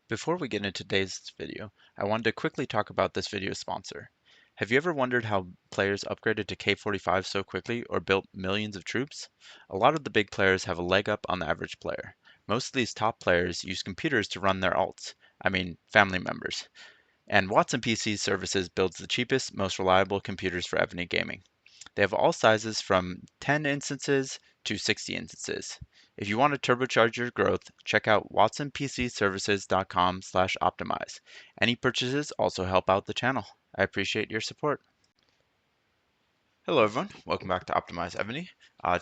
Before we get into today's video, I wanted to quickly talk about this video's sponsor. Have you ever wondered how players upgraded to K45 so quickly or built millions of troops? A lot of the big players have a leg up on the average player. Most of these top players use computers to run their alts, family members. And Watson PC Services builds the cheapest, most reliable computers for Evony gaming. They have all sizes from 10 instances to 60 instances. If you want to turbocharge your growth, check out watsonpcservices.com/optimize. Any purchases also help out the channel. I appreciate your support. Hello everyone, welcome back to Optimize Evony.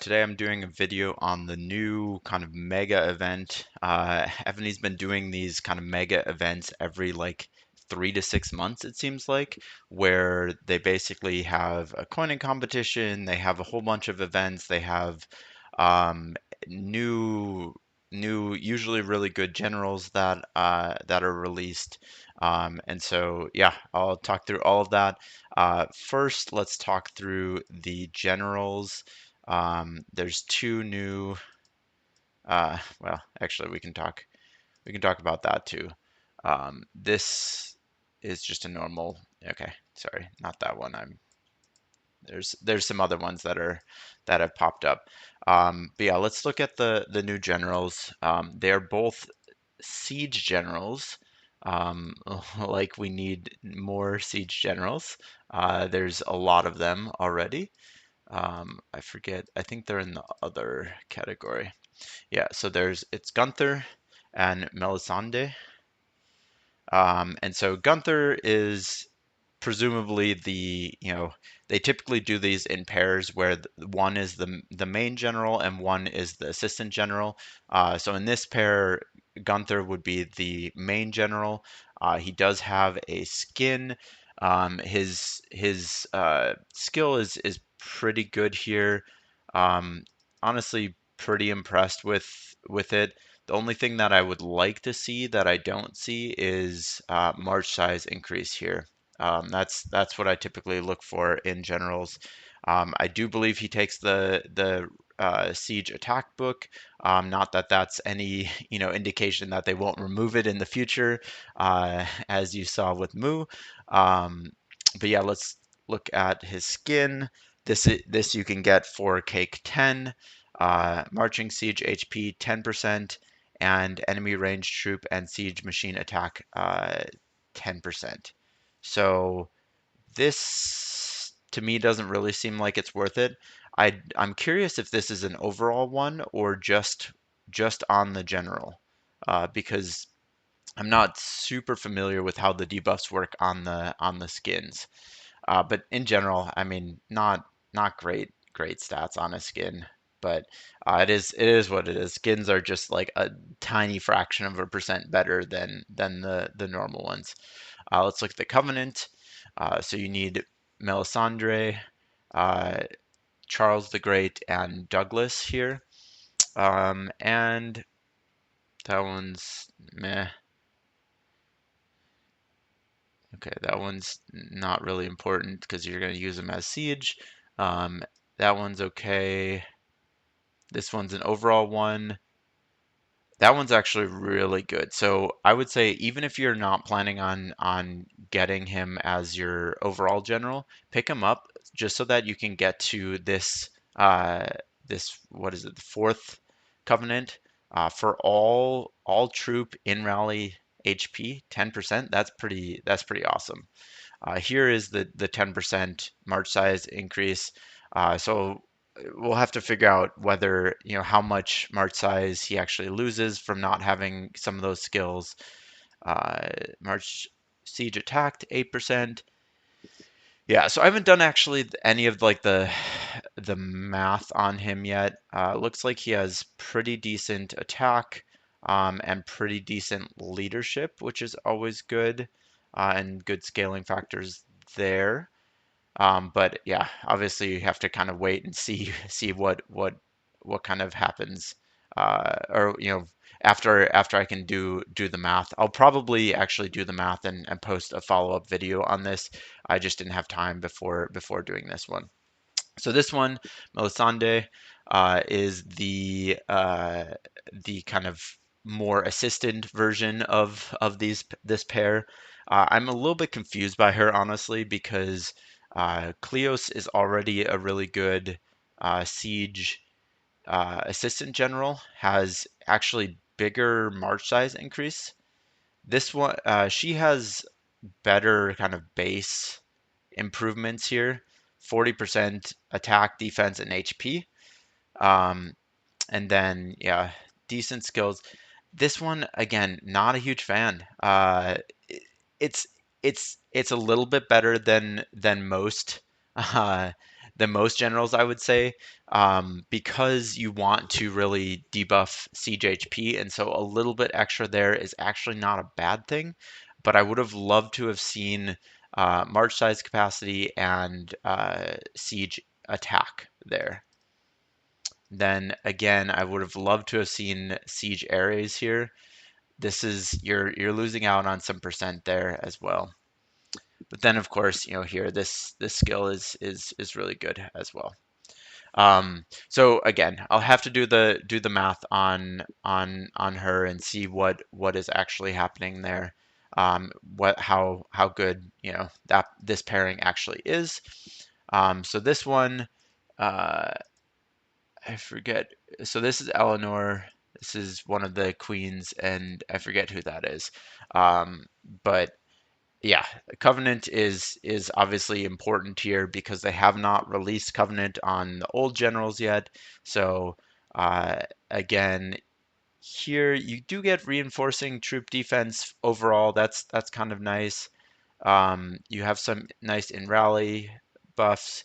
Today I'm doing a video on the new kind of mega event. Evony's been doing these kind of mega events every like 3 to 6 months, it seems like, where they basically have a coining competition, they have a whole bunch of events, they have um, new usually really good generals that are released. And so yeah, I'll talk through all of that. First, let's talk through the generals. There's two new. Well, actually, we can talk about that too. This is just a normal. Okay, sorry, not that one. There's some other ones that have popped up. But yeah, let's look at the new generals. They're both siege generals. Like we need more siege generals. There's a lot of them already. I forget. I think they're in the other category. Yeah, so it's Gunther and Melisande. And so Gunther is presumably they typically do these in pairs where one is the main general and one is the assistant general. So in this pair, Gunther would be the main general. He does have a skin. His skill is pretty good here. Um, Honestly, pretty impressed with it. The only thing that I would like to see that I don't see is march size increase here. That's what I typically look for in generals. I do believe he takes the siege attack book. Not that that's any indication that they won't remove it in the future, as you saw with Mu. Um, but yeah, let's look at his skin. This you can get for Cake 10, marching siege HP 10%, and enemy ranged troop and siege machine attack 10%. So this to me doesn't really seem like it's worth it. I'm curious if this is an overall one or just on the general, because I'm not super familiar with how the debuffs work on the skins. But in general, I mean, not great stats on a skin, but it is what it is. Skins are just like a tiny fraction of a percent better than the normal ones. Let's look at the Covenant. So you need Melisandre, uh, Charles the Great, and Douglas here. And that one's meh. Okay, that one's not really important because you're going to use them as siege. Um, that one's okay. This one's an overall one. That one's actually really good. So I would say even if you're not planning on getting him as your overall general, pick him up just so that you can get to this what is it, the fourth covenant for all troop in rally HP 10%. That's pretty awesome. Here is the 10% march size increase. So we'll have to figure out whether, how much march size he actually loses from not having some of those skills. Uh, March siege attacked 8%. Yeah, so I haven't done actually any of like the math on him yet. Looks like he has pretty decent attack and pretty decent leadership, which is always good, and good scaling factors there. But yeah, obviously you have to kind of wait and see what kind of happens, or after I can do the math. I'll probably actually do the math and post a follow-up video on this. I just didn't have time before doing this one. So this one, Melisande, is the kind of more assistant version of this pair. I'm a little bit confused by her honestly because Cleos is already a really good siege assistant general, has actually bigger march size increase. This one, she has better kind of base improvements here, 40% attack, defense, and HP. Um, and then yeah, decent skills. This one again, not a huge fan. It's it's a little bit better uh, than most generals, I would say, because you want to really debuff siege HP, and so a little bit extra there is actually not a bad thing. But I would have loved to have seen march size capacity and siege attack there. Then again, I would have loved to have seen siege areas here. This is you're losing out on some percent there as well. But then of course, here this skill is really good as well. So again, I'll have to do the math on her and see what is actually happening there. What how good that this pairing actually is. So this one, uh, I forget. So this is Eleanor. This is one of the queens, and I forget who that is. But yeah, Covenant is obviously important here because they have not released Covenant on the old generals yet. So uh, again, here you do get reinforcing troop defense overall. That's kind of nice. You have some nice in rally buffs.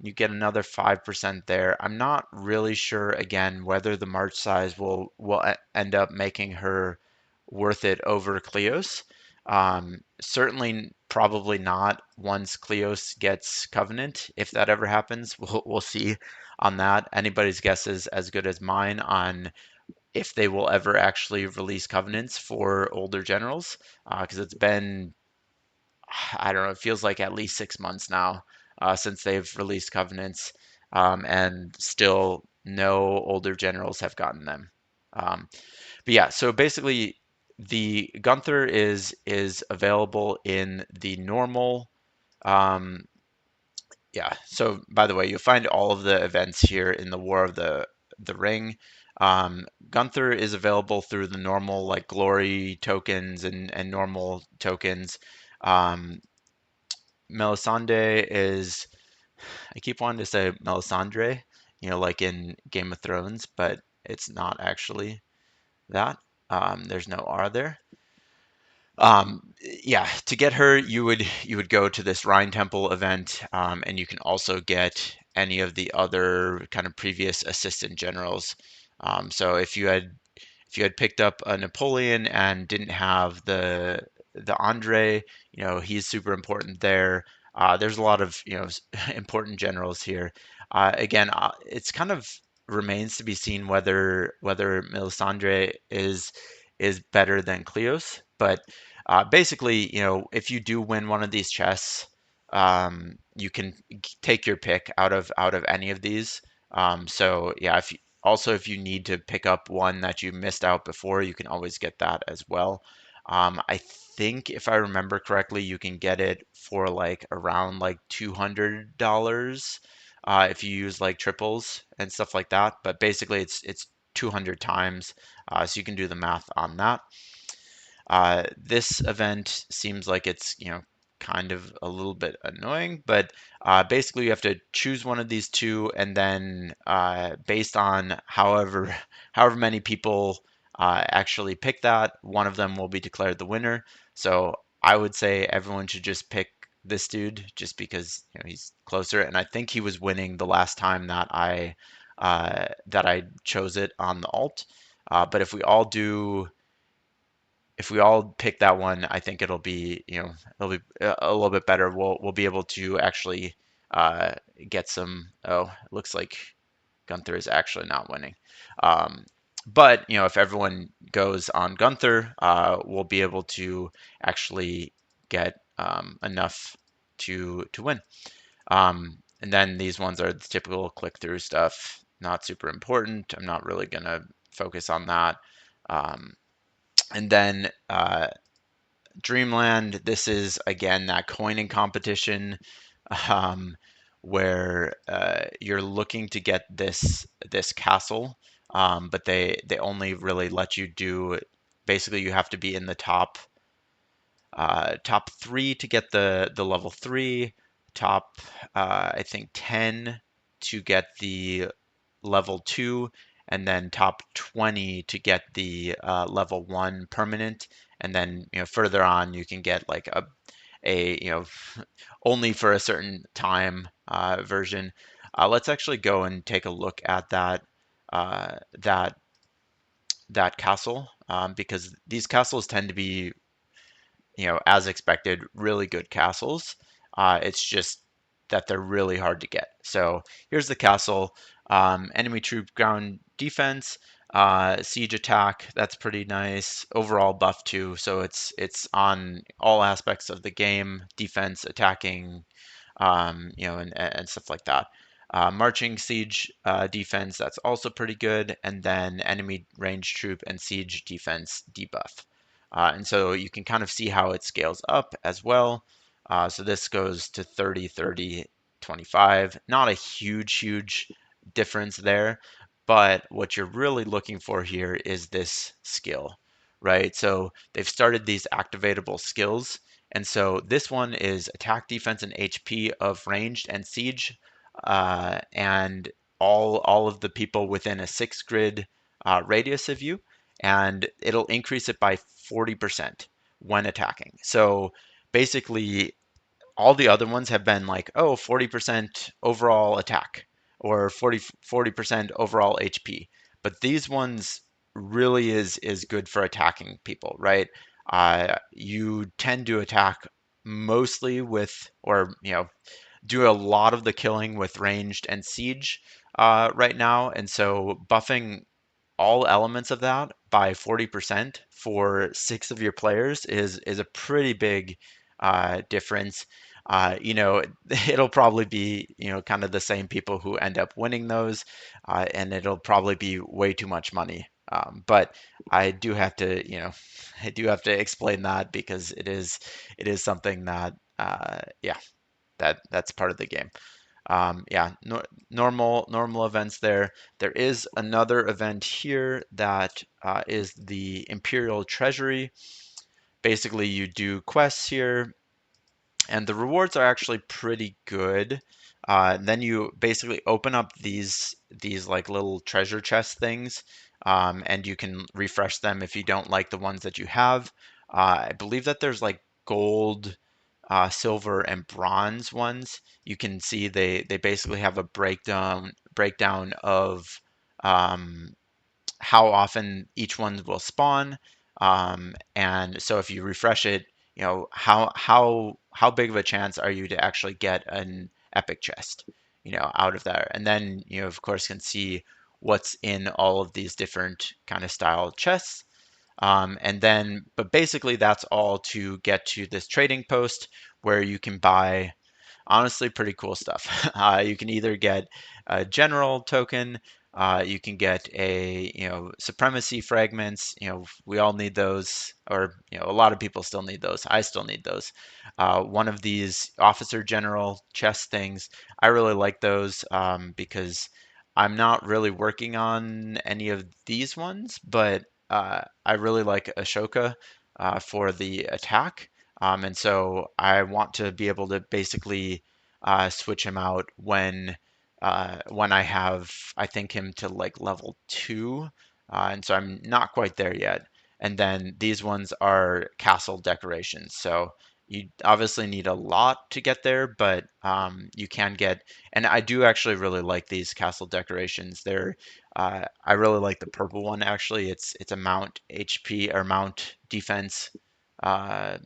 You get another 5% there. I'm not really sure again whether the march size will end up making her worth it over Cleos. Certainly, probably not once Cleos gets Covenant. If that ever happens, we'll see on that. Anybody's guess is as good as mine on if they will ever actually release Covenants for older generals, because it's been I don't know, it feels like at least 6 months now since they've released Covenants, and still no older generals have gotten them. But yeah, so basically, the Gunther is available in the normal. Um, yeah. So by the way, you'll find all of the events here in the War of the Ring. Gunther is available through the normal like glory tokens and normal tokens. Um, Melisande is, I keep wanting to say Melisandre, like in Game of Thrones, but it's not actually that. There's no R there. Yeah, to get her, you would go to this Rhine Temple event, and you can also get any of the other kind of previous assistant generals. So if you had picked up a Napoleon and didn't have the Andre, he's super important there. There's a lot of important generals here. Again, it's kind of remains to be seen whether Melisandre is better than Cleos, but basically, if you do win one of these chests, you can take your pick out of any of these. So yeah, if you need to pick up one that you missed out before, you can always get that as well. I think if I remember correctly, you can get it for like around like $200 if you use like triples and stuff like that. But basically, it's 200 times, so you can do the math on that. This event seems like it's, kind of a little bit annoying, but basically you have to choose one of these two, and then based on however many people actually pick that, one of them will be declared the winner. So I would say everyone should just pick this dude just because he's closer, and I think he was winning the last time that I chose it on the alt. But if we all pick that one, I think it'll be a little bit better. We'll be able to actually uh, get some. Oh, it looks like Gunther is actually not winning. Um, but if everyone goes on Gunther, we'll be able to actually get enough to win. And then these ones are the typical click through stuff, not super important. I'm not really gonna focus on that. And then Dreamland, this is again that coining competition, um, where you're looking to get this castle, but they only really let you do, basically you have to be in the top three to get the level three, top I think 10 to get the level two, and then top 20 to get the level one permanent. And then further on you can get like a only for a certain time version. Let's actually go and take a look at uh, that that castle, because these castles tend to be, as expected, really good castles. It's just that they're really hard to get. So here's the castle. Enemy troop ground defense, siege attack. That's pretty nice. Overall buff too. So it's on all aspects of the game: defense, attacking, and stuff like that. Marching siege defense, that's also pretty good. And then enemy range troop and siege defense debuff. And so you can kind of see how it scales up as well. So this goes to 30, 30, 25. Not a huge difference there, but what you're really looking for here is this skill, right? So they've started these activatable skills, and so this one is attack, defense, and HP of ranged and siege, and all of the people within a 6 grid radius of you, and it'll increase it by 40% when attacking. So basically, all the other ones have been like, oh, 40% overall attack or 40% overall HP. But these ones really is good for attacking people, right? You tend to attack mostly with, or do a lot of the killing with ranged and siege right now, and so buffing all elements of that by 40% for 6 of your players is a pretty big difference. It'll probably be kind of the same people who end up winning those, and it'll probably be way too much money. But I do have to, I do have to explain that because it is something that yeah, that's part of the game. Yeah, normal events there. There is another event here that is the Imperial treasury. Basically, you do quests here, and the rewards are actually pretty good. Then you basically open up these like little treasure chest things, and you can refresh them if you don't like the ones that you have. I believe that there's like gold, silver, and bronze ones. You can see they basically have a breakdown of um, how often each one will spawn. And so if you refresh it, how big of a chance are you to actually get an epic chest, out of there? And then of course can see what's in all of these different kind of style chests. But basically that's all to get to this trading post where you can buy honestly pretty cool stuff. You can either get a general token, you can get a supremacy fragments. We all need those, or a lot of people still need those. I still need those. One of these officer general chest things, I really like those because I'm not really working on any of these ones, but I really like Ashoka for the attack. And so I want to be able to basically switch him out when I think him to like level two, and so I'm not quite there yet. And then these ones are castle decorations, so you obviously need a lot to get there, but you can get. And I do actually really like these castle decorations. I really like the purple one actually. It's a mount HP or mount defense uh,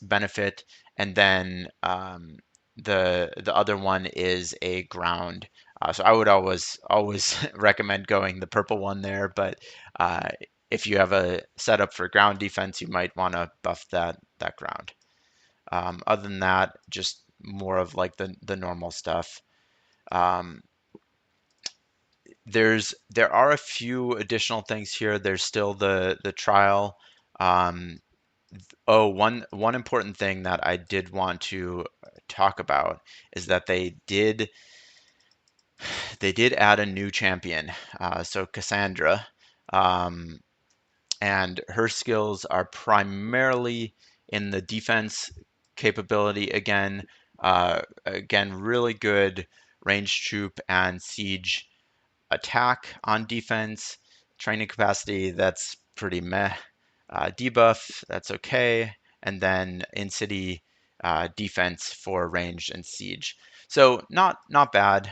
benefit, and then the other one is a ground. So I would always recommend going the purple one there, but uh, if you have a setup for ground defense, you might want to buff that ground. Other than that, just more of like the normal stuff. Um, there are a few additional things here. There's still the trial. Um, oh, one important thing that I did want to talk about is that they did add a new champion. So Cassandra, um, and her skills are primarily in the defense capability again. Again, really good range troop and siege attack on defense. Training capacity, that's pretty meh. Debuff, that's okay. And then in city defense for ranged and siege. So not bad.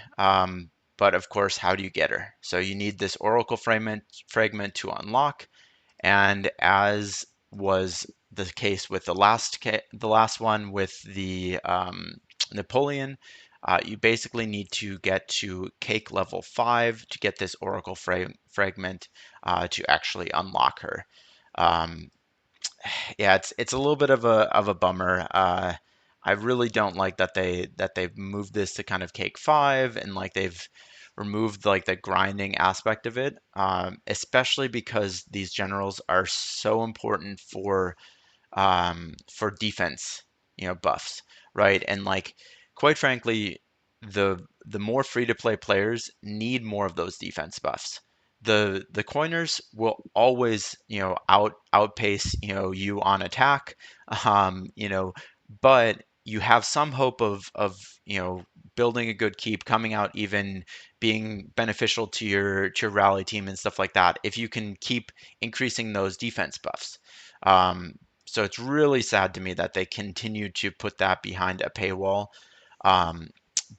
But of course, how do you get her? So you need this oracle fragment to unlock, and as was the case with the last one with the Napoleon, you basically need to get to cake level 5 to get this oracle fragment to actually unlock her. Um, yeah, it's a little bit of a bummer. I really don't like that they've moved this to kind of cake 5, and like they've removed like the grinding aspect of it, especially because these generals are so important for defense, buffs, right? And like, quite frankly, the more free to play players need more of those defense buffs. The coiners will always, outpace, you on attack, but you have some hope of, building a good keep, coming out even, being beneficial to your rally team and stuff like that if you can keep increasing those defense buffs. Um, so it's really sad to me that they continue to put that behind a paywall. Um,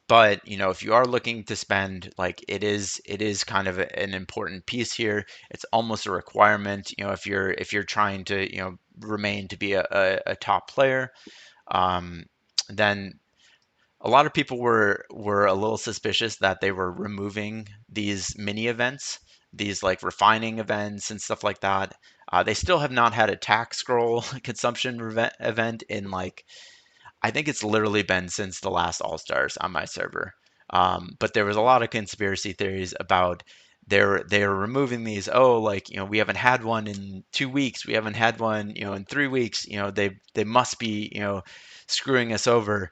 but if you are looking to spend, like, it is kind of an important piece here. It's almost a requirement, if you're trying to, remain to be a top player. Um, then a lot of people were a little suspicious that they were removing these mini events, these like refining events and stuff like that. They still have not had a tax scroll consumption event in, like, I think it's literally been since the last All Stars on my server. But there was a lot of conspiracy theories about they're removing these. Oh, like, we haven't had one in 2 weeks. We haven't had one, in 3 weeks. They must be, screwing us over.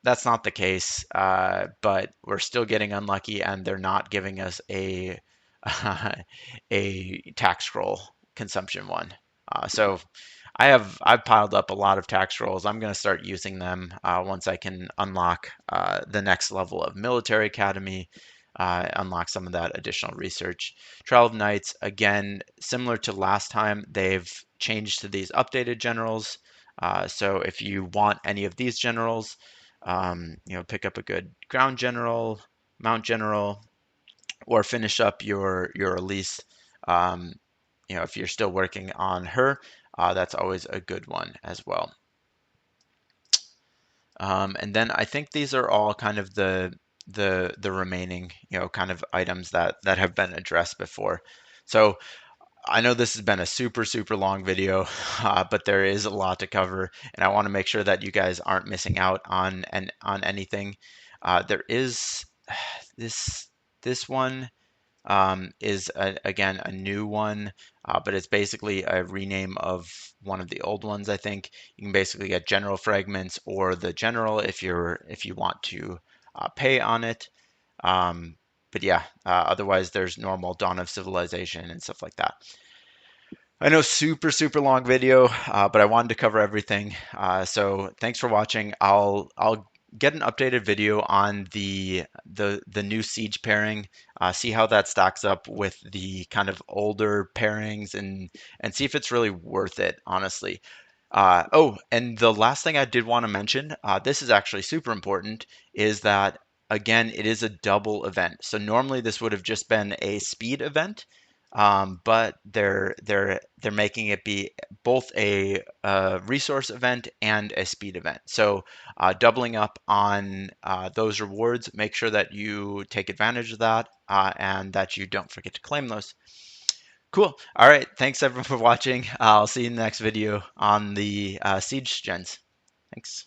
That's not the case, but we're still getting unlucky, and they're not giving us a a tax scroll consumption one. So I've piled up a lot of tax scrolls. I'm going to start using them once I can unlock the next level of military academy, unlock some of that additional research. Trial of Knights, again, similar to last time, they've changed to these updated generals. So if you want any of these generals, pick up a good ground general, mount general, or finish up your Elise. Um, if you're still working on her, that's always a good one as well. And then I think these are all kind of the remaining, kind of items that have been addressed before. So I know this has been a super, super long video, but there is a lot to cover, and I want to make sure that you guys aren't missing out on anything. There is this this one is again a new one, but it's basically a rename of one of the old ones. I think you can basically get general fragments or the general if you want to pay on it. Um, but yeah, otherwise there's normal Dawn of Civilization and stuff like that. I know, super, super long video, but I wanted to cover everything. So thanks for watching. I'll get an updated video on the new Siege pairing, see how that stacks up with the kind of older pairings, and see if it's really worth it, honestly. Oh, and the last thing I did want to mention, this is actually super important, is that again, it is a double event. So normally this would have just been a speed event, but they're making it be both a resource event and a speed event. So doubling up on those rewards, make sure that you take advantage of that, and that you don't forget to claim those. Cool. All right. Thanks everyone for watching. I'll see you in the next video on the Siege gens. Thanks.